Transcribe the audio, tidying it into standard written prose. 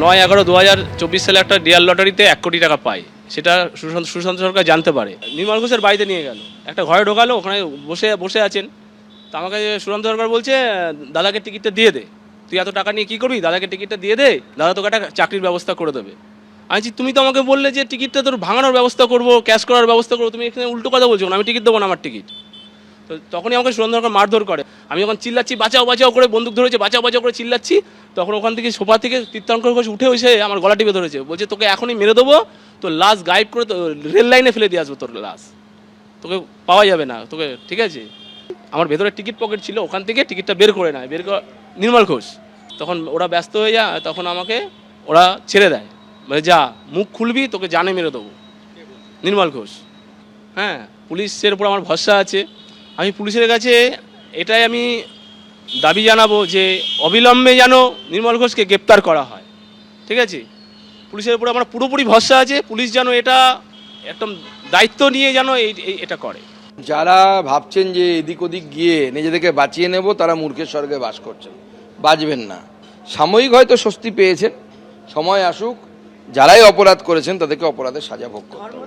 9/11/2024 সালে একটা ডিয়ার লটারিতে 1 কোটি টাকা পায়। সেটা সুশান্ত সরকার জানতে পারে। নির্মল ঘোষের বাড়িতে নিয়ে গেল, একটা ঘরে ঢোকালো, ওখানে বসে আছেন। তো আমাকে সুশান্ত সরকার বলছে, দাদাকে টিকিটটা দিয়ে দে, তুই এত টাকা নিয়ে কী করবি, দাদাকে টিকিটটা দিয়ে দে, দাদা তোকে একটা চাকরির ব্যবস্থা করে দেবে। আমি বলছি, তুমি তো আমাকে বললে যে টিকিটটা তোর ভাঙানোর ব্যবস্থা করবো, ক্যাশ করার ব্যবস্থা করবো, তুমি এখানে উল্টো কথা বলছো না, আমি টিকিট দেবো না আমার টিকিট। তো তখনই আমাকে সুশান্ত সরকার মারধর করে। আমি যখন চিল্লাচ্ছি বাঁচাও বাঁচাও করে, বন্দুক ধরেছে, বাঁচাও বাঁচাও করে চিল্লাচ্ছি, তখন ওখান থেকে সোফা থেকে তীর্থঙ্কর ঘোষ উঠে এসে আমার গলা টিপে ধরেছে, বলছে তোকে এখনই মেরে দেবো, তোর লাশ গায়েব করে রেল লাইনে ফেলে দিয়ে আসবো, তোর লাশ তোকে পাওয়া যাবে না তোকে, ঠিক আছে। আমার ভেতরে টিকিট পকেট ছিল, ওখান থেকে টিকিটটা বের করে নেয়, নির্মল ঘোষ। তখন ওরা ব্যস্ত হয়ে যায়, তখন আমাকে ওরা ছেড়ে দেয়, বলে যা মুখ খুলবি তোকে জানে মেরে দেবো। নির্মল ঘোষ, হ্যাঁ, পুলিশের উপর আমার ভরসা আছে। আমি পুলিশের কাছে এটাই আমি দাবি জানাবো যে অবিলম্বে যেন নির্মল ঘোষকে গ্রেপ্তার করা হয়, ঠিক আছে। পুলিশের উপর আমার পুরোপুরি ভরসা আছে, পুলিশ যেন এটা একদম দায়িত্ব নিয়ে যেন এটা করে। যারা ভাবছেন যে এদিক ওদিক গিয়ে নিজেদেরকে বাঁচিয়ে নেব, তারা মূর্খের স্বর্গে বাস করছেন, বাঁচবেন না। সাময়িক হয়তো স্বস্তি পেয়েছেন, সময় আসুক, যারাই অপরাধ করেছেন তাদেরকে অপরাধের সাজা ভোগ করতে হবে।